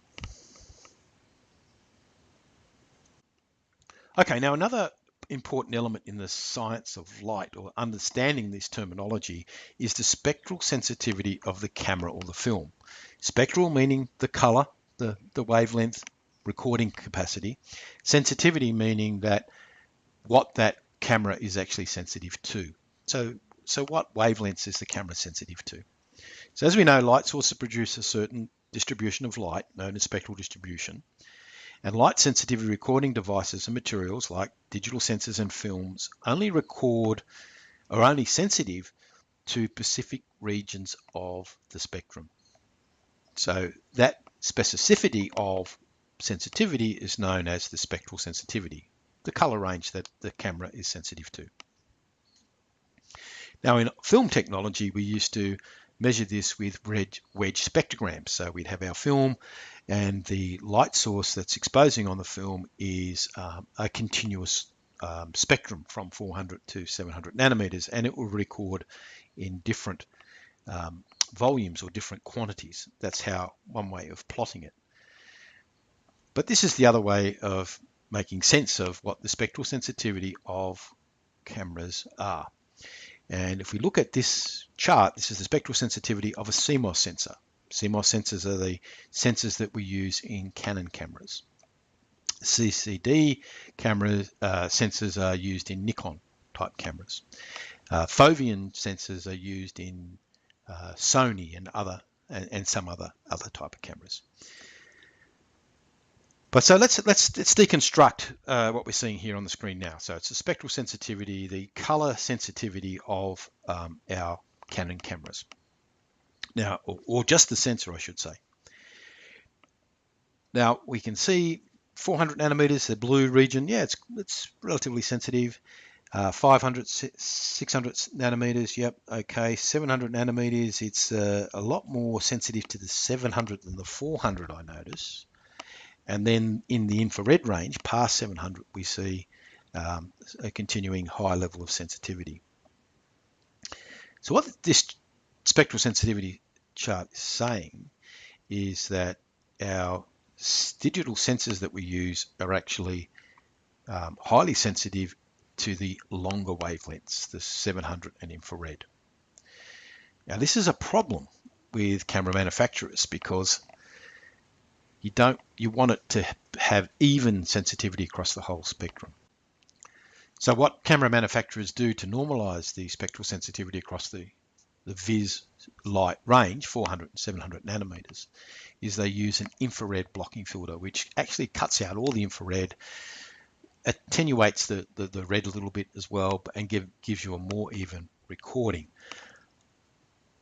Okay, now another important element in the science of light, or understanding this terminology, is the spectral sensitivity of the camera or the film. Spectral meaning the color, the wavelength, recording capacity. Sensitivity meaning that what that camera is actually sensitive to. So what wavelengths is the camera sensitive to? So as we know, light sources produce a certain distribution of light known as spectral distribution. And light sensitivity recording devices and materials like digital sensors and films only record or only sensitive to specific regions of the spectrum. So that specificity of sensitivity is known as the spectral sensitivity, the color range that the camera is sensitive to. Now in film technology, we used to measure this with wedge spectrograms. So we'd have our film, and the light source that's exposing on the film is a continuous spectrum from 400 to 700 nanometers, and it will record in different volumes or different quantities. That's one way of plotting it. But this is the other way of making sense of what the spectral sensitivity of cameras are. And if we look at this chart, this is the spectral sensitivity of a CMOS sensor. CMOS sensors are the sensors that we use in Canon cameras. CCD camera sensors are used in Nikon type cameras. Foveon sensors are used in Sony and some other type of cameras. But so let's deconstruct what we're seeing here on the screen now. So it's the spectral sensitivity, the color sensitivity of our Canon cameras. Now, or just the sensor, I should say. Now we can see 400 nanometers, the blue region. Yeah, it's relatively sensitive. 500, 600 nanometers. Yep, okay. 700 nanometers. It's a lot more sensitive to the 700 than the 400, I notice. And then in the infrared range, past 700, we see a continuing high level of sensitivity. So what this spectral sensitivity chart is saying is that our digital sensors that we use are actually highly sensitive to the longer wavelengths, the 700 and infrared. Now this is a problem with camera manufacturers because you want it to have even sensitivity across the whole spectrum. So what camera manufacturers do to normalize the spectral sensitivity across the vis light range, 400 and 700 nanometers, is they use an infrared blocking filter, which actually cuts out all the infrared, attenuates the red a little bit as well, and gives you a more even recording.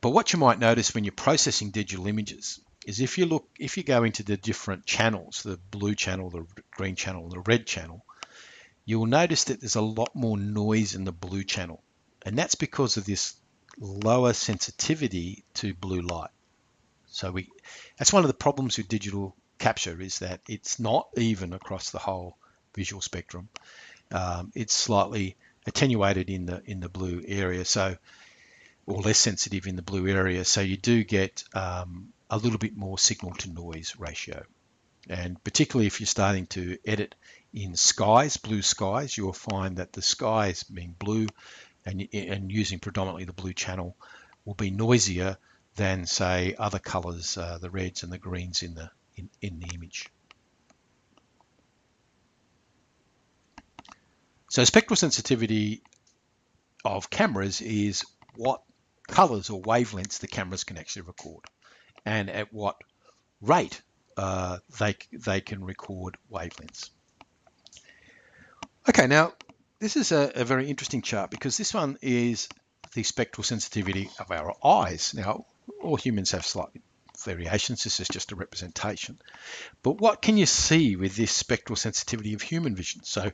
But what you might notice when you're processing digital images is if you go into the different channels, the blue channel, the green channel, the red channel, you'll notice that there's a lot more noise in the blue channel. And that's because of this lower sensitivity to blue light. So that's one of the problems with digital capture, is that it's not even across the whole visual spectrum. It's slightly attenuated in the blue area, or less sensitive in the blue area. So you do get a little bit more signal to noise ratio. And particularly if you're starting to edit in skies, blue skies, you'll find that the skies being blue and using predominantly the blue channel will be noisier than, say, other colors, the reds and the greens in the image. So spectral sensitivity of cameras is what colors or wavelengths the cameras can actually record, and at what rate they can record wavelengths. Okay, now this is a very interesting chart because this one is the spectral sensitivity of our eyes. Now, all humans have slight variations. This is just a representation. But what can you see with this spectral sensitivity of human vision? So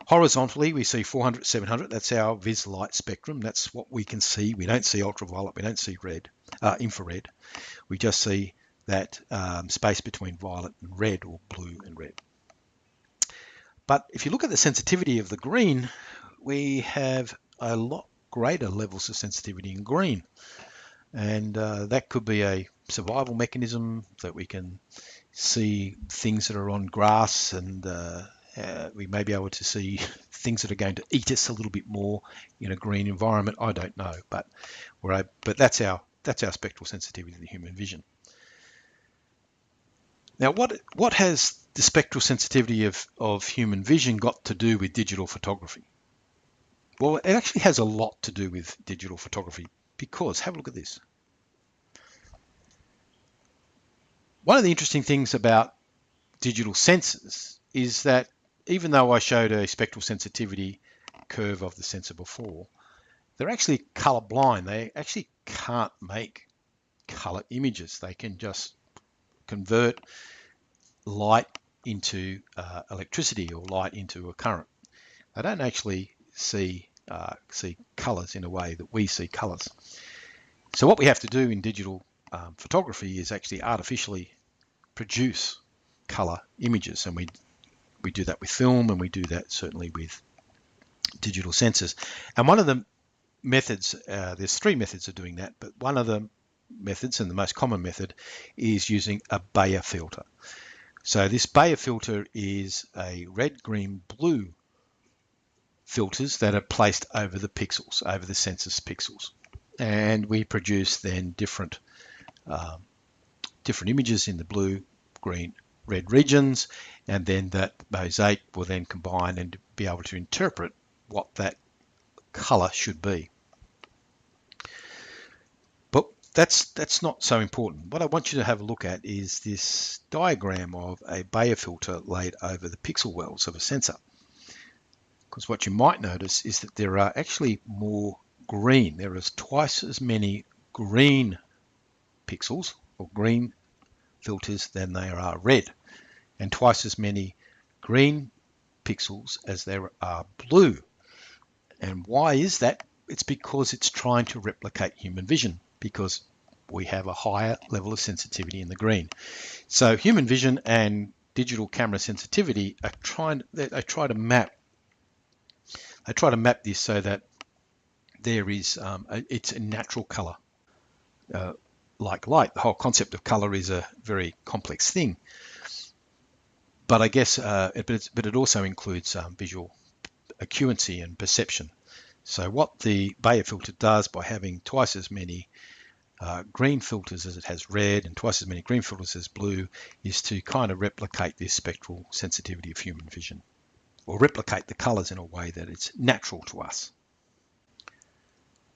horizontally, we see 400, 700. That's our vis light spectrum. That's what we can see. We don't see ultraviolet. We don't see infrared. We just see that space between violet and red, or blue and red. But if you look at the sensitivity of the green, we have a lot greater levels of sensitivity in green. And that could be a survival mechanism, that we can see things that are on grass, and we may be able to see things that are going to eat us a little bit more in a green environment. I don't know, but that's our spectral sensitivity to the human vision. Now, what has the spectral sensitivity of human vision got to do with digital photography? Well, it actually has a lot to do with digital photography, because have a look at this. One of the interesting things about digital sensors is that even though I showed a spectral sensitivity curve of the sensor before, they're actually color blind. They actually can't make color images. They can just convert light into electricity, or light into a current. They don't actually see colors in a way that we see colors. So what we have to do in digital photography is actually artificially produce color images, and we do that with film, and we do that certainly with digital sensors. And one of the methods, there's three methods of doing that, but one of the methods, and the most common method, is using a Bayer filter. So this Bayer filter is a red, green, blue filters that are placed over the pixels, over the sensor's pixels. And we produce then different images in the blue, green, red regions, and then that mosaic will then combine and be able to interpret what that color should be. But that's not so important. What I want you to have a look at is this diagram of a Bayer filter laid over the pixel wells of a sensor. Because what you might notice is that there are actually more green. There is twice as many green pixels or green filters than there are red, and twice as many green pixels as there are blue. And why is that? It's because it's trying to replicate human vision, because we have a higher level of sensitivity in the green. So human vision and digital camera sensitivity are they try to map this so that there is it's a natural color like light. The whole concept of color is a very complex thing, but I guess but it also includes visual acuity and perception. So what the Bayer filter does by having twice as many green filters as it has red and twice as many green filters as blue is to kind of replicate this spectral sensitivity of human vision, or replicate the colors in a way that it's natural to us.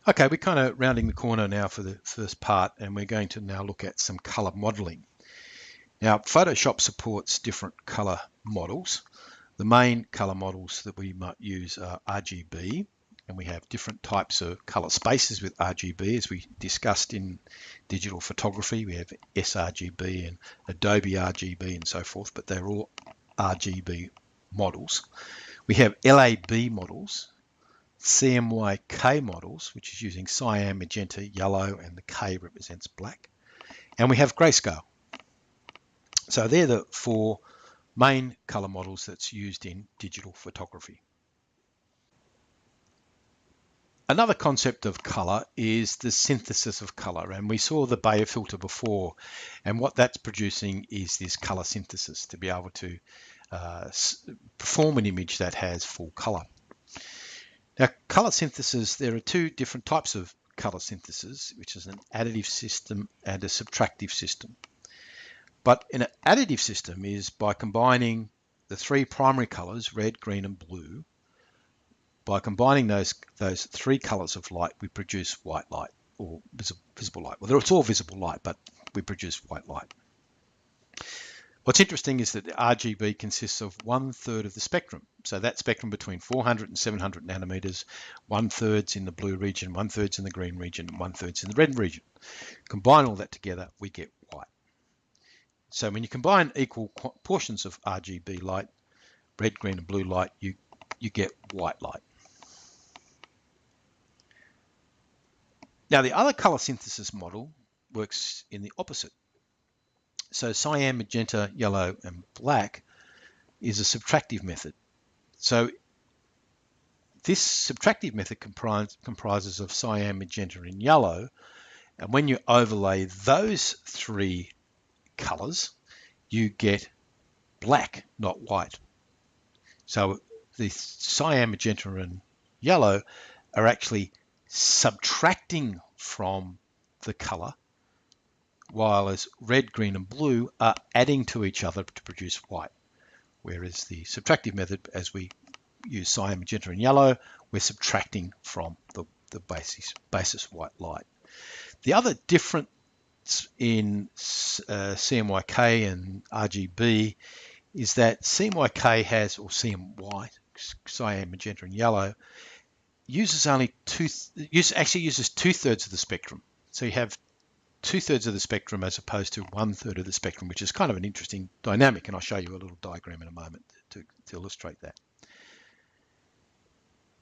Okay, we're kind of rounding the corner now for the first part, and we're going to now look at some color modeling. Now, Photoshop supports different color models. The main color models that we might use are RGB, and we have different types of color spaces with RGB, as we discussed in digital photography. We have sRGB and Adobe RGB and so forth, but they're all RGB models. We have LAB models, CMYK models, which is using cyan, magenta, yellow, and the K represents black. And we have grayscale. So they're the four main color models that's used in digital photography. Another concept of color is the synthesis of color, and we saw the Bayer filter before, and what that's producing is this color synthesis to be able to perform an image that has full color. Now, color synthesis, there are two different types of color synthesis, which is an additive system and a subtractive system. But an additive system is by combining the three primary colors, red, green, and blue. By combining those three colors of light, we produce white light, or visible light. Well, it's all visible light, but we produce white light. What's interesting is that the RGB consists of 1/3 of the spectrum. So that spectrum between 400 and 700 nanometers, 1/3 in the blue region, 1/3 in the green region, 1/3 in the red region. Combine all that together, we get white. So when you combine equal portions of RGB light, red, green, and blue light, you get white light. Now, the other color synthesis model works in the opposite. So cyan, magenta, yellow, and black is a subtractive method. So this subtractive method comprises of cyan, magenta, and yellow. And when you overlay those three colors, you get black, not white. So the cyan, magenta, and yellow are actually subtracting from the color, while as red, green, and blue are adding to each other to produce white. Whereas the subtractive method, as we use cyan, magenta, and yellow, we're subtracting from the basis white light. The other difference in CMYK and RGB is that CMYK has, or CMY, cyan, magenta, and yellow, uses actually uses 2/3 of the spectrum. So you have 2/3 of the spectrum as opposed to 1/3 of the spectrum, which is kind of an interesting dynamic, and I'll show you a little diagram in a moment to illustrate that.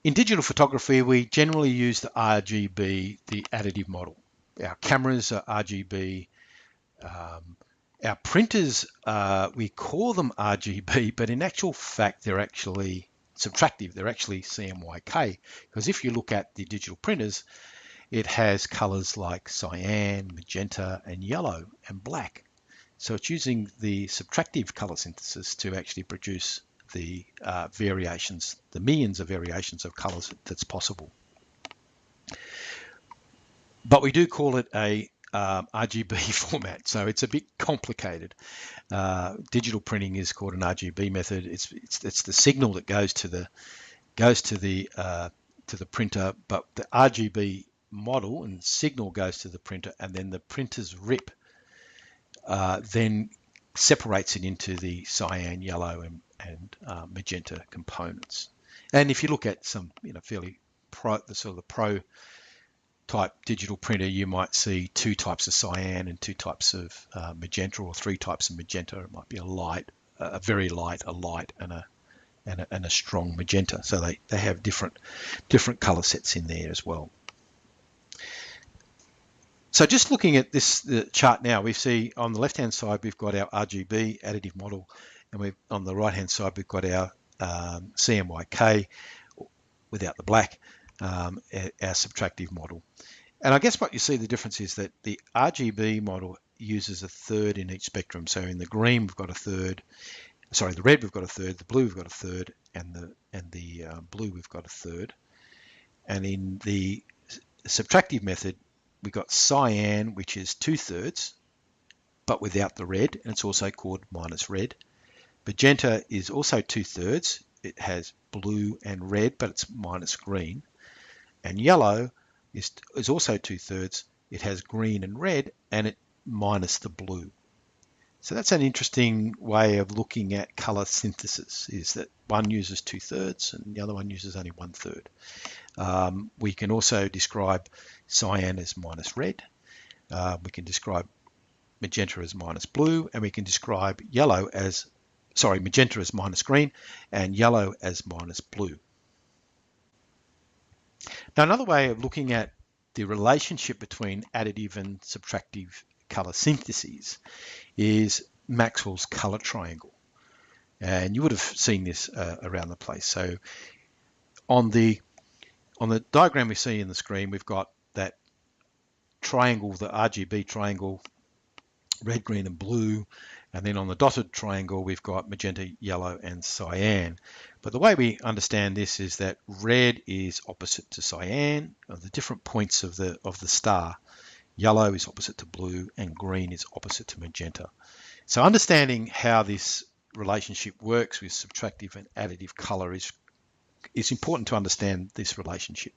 In digital photography, we generally use the RGB, the additive model. Our cameras are RGB. Our printers, we call them RGB, but in actual fact, they're actually subtractive. They're actually CMYK, because if you look at the digital printers, it has colors like cyan, magenta, and yellow, and black. So it's using the subtractive color synthesis to actually produce the variations, the millions of variations of colors that's possible. But we do call it a RGB format, so it's a bit complicated. Digital printing is called an RGB method. It's the signal that goes to the printer, but the RGB model and signal goes to the printer, and then the printer's RIP then separates it into the cyan, yellow, and magenta components. And if you look at some, fairly the sort of the pro type digital printer, you might see 2 types of cyan and 2 types of magenta, or 3 types of magenta. It might be a light, a very light, a light, and a strong magenta. So they have different color sets in there as well. So just looking at this chart now, we see on the left-hand side we've got our RGB additive model, and on the right-hand side we've got our CMYK without the black, our subtractive model. And I guess what you see the difference is that the RGB model uses a third in each spectrum. So in the green we've got a third, sorry, the red we've got a third, the blue we've got a third, and the blue we've got a third. And in the subtractive method, we've got cyan, which is 2/3, but without the red, and it's also called minus red. Magenta is also 2/3. It has blue and red, but it's minus green. And yellow is also 2/3. It has green and red, and it minus the blue. So that's an interesting way of looking at color synthesis, is that one uses 2/3 and the other one uses only 1/3. We can also describe cyan as minus red. We can describe magenta as minus blue, and we can describe magenta as minus green and yellow as minus blue. Now, another way of looking at the relationship between additive and subtractive color syntheses is Maxwell's color triangle. And you would have seen this around the place. So on the diagram we see in the screen, we've got that triangle, the RGB triangle, red, green, and blue. And then on the dotted triangle, we've got magenta, yellow, and cyan. But the way we understand this is that red is opposite to cyan at the different points of the star. Yellow is opposite to blue, and green is opposite to magenta. So understanding how this relationship works with subtractive and additive color is important to understand this relationship.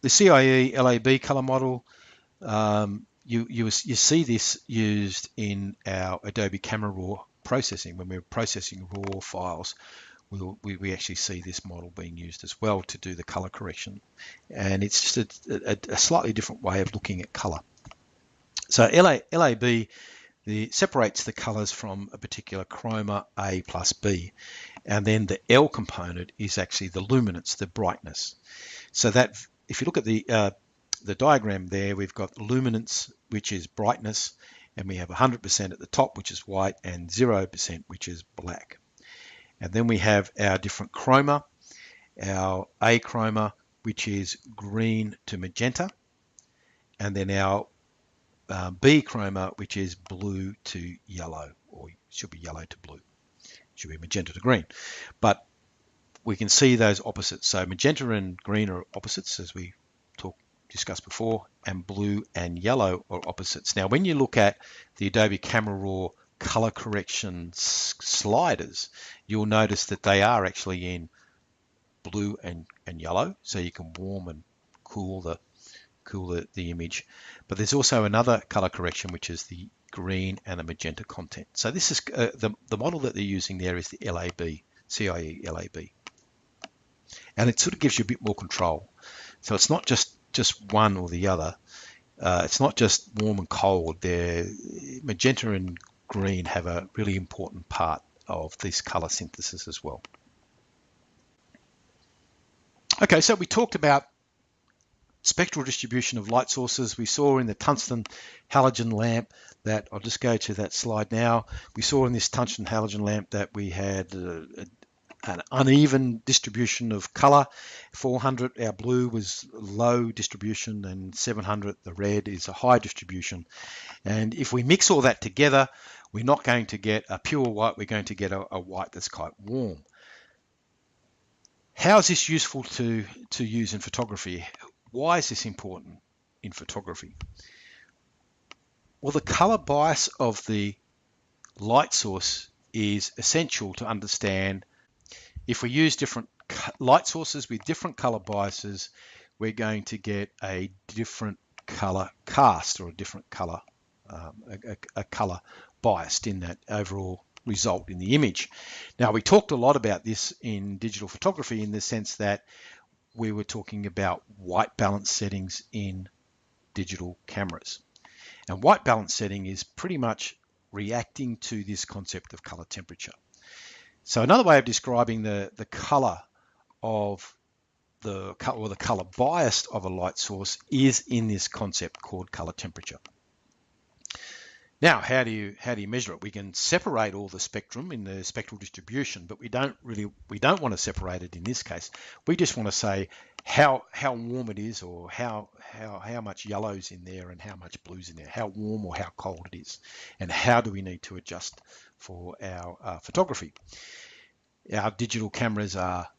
The CIE LAB color model, you see this used in our Adobe Camera Raw processing. When we're processing raw files, we actually see this model being used as well to do the color correction. And it's just a slightly different way of looking at color. So LAB separates the colors from a particular chroma A plus B. And then the L component is actually the luminance, the brightness. So that if you look at the diagram there, we've got luminance, which is brightness, and we have 100% at the top, which is white, and 0%, which is black. And then we have our different chroma, our A chroma, which is green to magenta, and then our B chroma, which is blue to yellow, or it should be yellow to blue. It should be magenta to green. But we can see those opposites. So magenta and green are opposites, as we discussed before, and blue and yellow are opposites. Now, when you look at the Adobe Camera Raw color correction sliders, you'll notice that they are actually in blue and yellow, so you can warm and cool the image. But there's also another color correction, which is the green and the magenta content. So this is the model that they're using there is the LAB, CIE LAB. And it sort of gives you a bit more control. So it's not just one or the other. It's not just warm and cold. Magenta and green have a really important part of this color synthesis as well. Okay, so we talked about spectral distribution of light sources. We saw in the tungsten halogen lamp that, I'll just go to that slide now. We saw in this tungsten halogen lamp that we had an uneven distribution of color. 400, our blue was low distribution, and 700, the red, is a high distribution. And if we mix all that together, we're not going to get a pure white, we're going to get a white that's quite warm. How is this useful to use in photography? Why is this important in photography? Well, the color bias of the light source is essential to understand If we use different light sources with different color biases, we're going to get a different color cast, or a different color, a color biased in that overall result in the image. Now, we talked a lot about this in digital photography in the sense that we were talking about white balance settings in digital cameras. And white balance setting is pretty much reacting to this concept of color temperature. So another way of describing the color of the color bias of a light source is in this concept called color temperature. Now, how do you measure it? We can separate all the spectrum in the spectral distribution, but we don't want to separate it in this case. We just want to say how warm it is, or how much yellow's in there and how much blue's in there, how warm or how cold it is, and how do we need to adjust for our photography. Our digital cameras are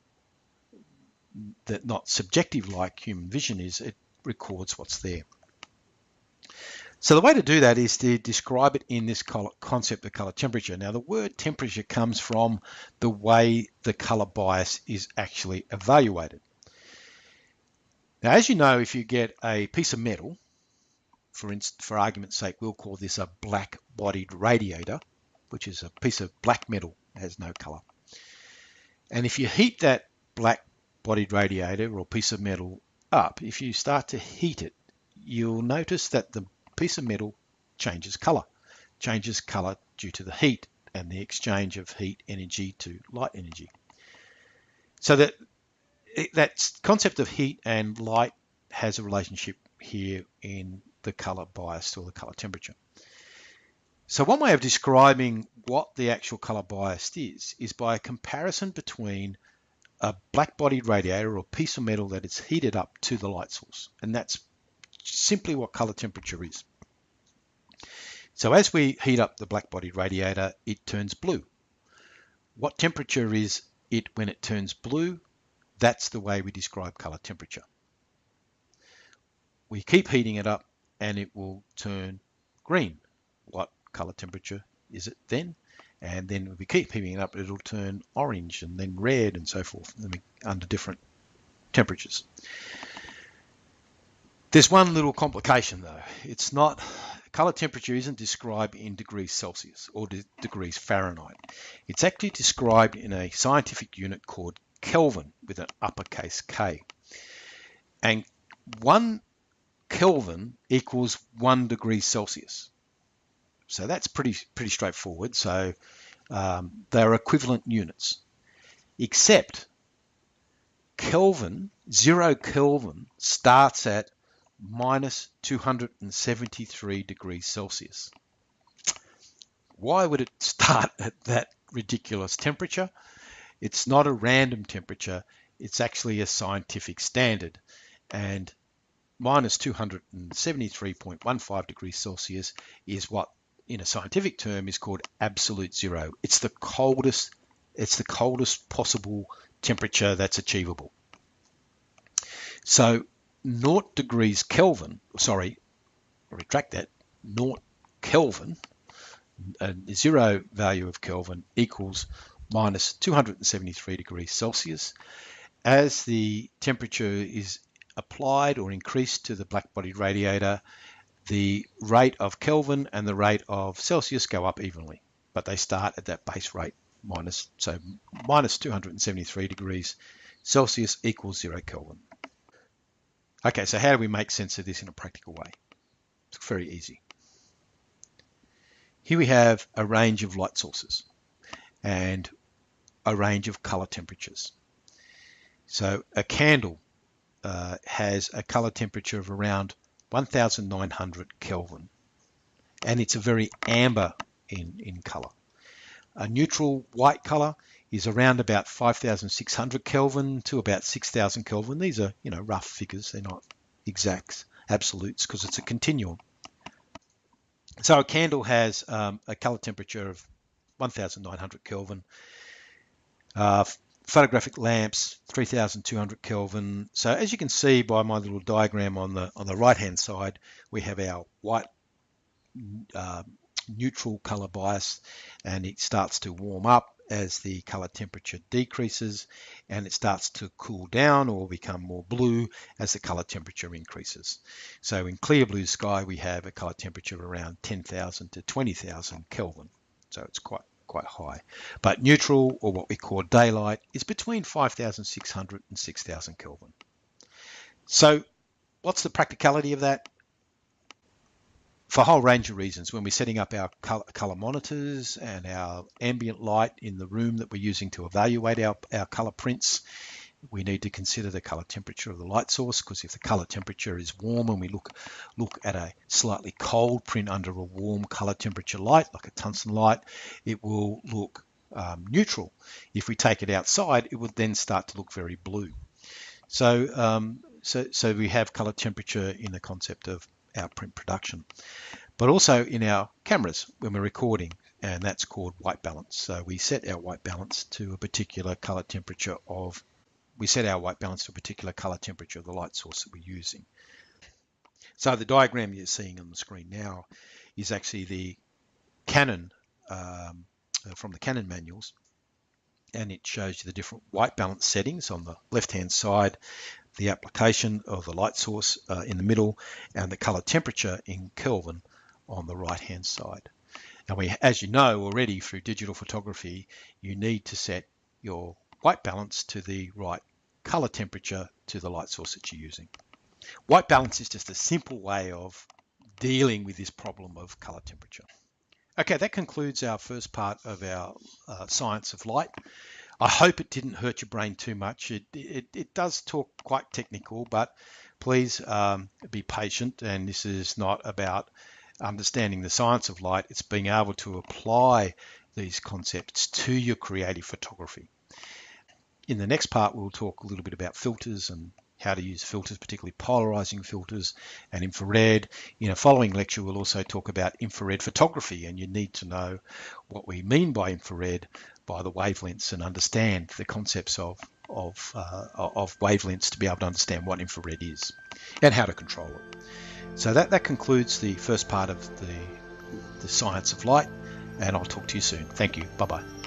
not subjective like human vision is. It records what's there. So the way to do that is to describe it in this concept of color temperature. Now, the word temperature comes from the way the color bias is actually evaluated. Now, as you know, if you get a piece of metal, for argument's sake, we'll call this a black-bodied radiator, which is a piece of black metal, has no color. And if you heat that black-bodied radiator or piece of metal up, if you start to heat it, you'll notice that the piece of metal changes color due to the heat and the exchange of heat energy to light energy. So that concept of heat and light has a relationship here in the color bias or the color temperature. So one way of describing what the actual color bias is by a comparison between a black-bodied radiator or piece of metal that is heated up to the light source, and that's simply what color temperature is. So as we heat up the black-bodied radiator, it turns blue. What temperature is it when it turns blue? That's the way we describe color temperature. We keep heating it up and it will turn green. What color temperature is it then? And then if we keep heating it up, it'll turn orange and then red and so forth, under different temperatures. There's one little complication though. It's not, color temperature isn't described in degrees Celsius or degrees Fahrenheit. It's actually described in a scientific unit called Kelvin with an uppercase K. And 1 Kelvin equals 1 degree Celsius. So that's pretty straightforward. So they're equivalent units, except Kelvin, 0 Kelvin starts at minus 273 degrees Celsius. Why would it start at that ridiculous temperature? It's not a random temperature. It's actually a scientific standard. And minus 273.15 degrees Celsius is what, in a scientific term, is called absolute zero. It's the coldest possible temperature that's achievable. So 0 degrees Kelvin, sorry, I'll retract that, 0 Kelvin, a zero value of Kelvin equals minus 273 degrees Celsius. As the temperature is applied or increased to the black-bodied radiator, the rate of Kelvin and the rate of Celsius go up evenly, but they start at that base rate, minus 273 degrees Celsius equals 0 Kelvin. Okay, so how do we make sense of this in a practical way? It's very easy. Here we have a range of light sources and a range of color temperatures. So a candle has a color temperature of around 1900 Kelvin, and it's a very amber in color. A neutral white color is around about 5600 Kelvin to about 6000 Kelvin. These are, rough figures. They're not exacts, absolutes, because it's a continuum. So a candle has a color temperature of 1900 Kelvin. Photographic lamps, 3200 Kelvin. So as you can see by my little diagram on the right hand side, we have our white neutral color bias, and it starts to warm up as the color temperature decreases, and it starts to cool down or become more blue as the color temperature increases. So in clear blue sky, we have a color temperature around 10,000 to 20,000 Kelvin. So it's quite high. But neutral, or what we call daylight, is between 5,600 and 6,000 Kelvin. So what's the practicality of that? For a whole range of reasons, when we're setting up our color monitors and our ambient light in the room that we're using to evaluate our color prints, we need to consider the color temperature of the light source, because if the color temperature is warm and we look at a slightly cold print under a warm color temperature light, like a tungsten light, it will look neutral. If we take it outside, it would then start to look very blue. So we have color temperature in the concept of our print production, but also in our cameras when we're recording, and that's called white balance. So we set our white balance to a particular color temperature of the light source that we're using. So the diagram you're seeing on the screen now is actually the Canon from the Canon manuals, and it shows you the different white balance settings on the left-hand side, the application of the light source in the middle, and the color temperature in Kelvin on the right-hand side. And as you know already through digital photography, you need to set your white balance to the right color temperature to the light source that you're using. White balance is just a simple way of dealing with this problem of color temperature. Okay, that concludes our first part of our science of light. I hope it didn't hurt your brain too much. It does talk quite technical, but please be patient. And this is not about understanding the science of light. It's being able to apply these concepts to your creative photography. In the next part, we'll talk a little bit about filters and how to use filters, particularly polarizing filters and infrared. In a following lecture, we'll also talk about infrared photography, and you need to know what we mean by infrared by the wavelengths and understand the concepts of wavelengths to be able to understand what infrared is and how to control it. So that concludes the first part of the science of light, and I'll talk to you soon. Thank you. Bye-bye.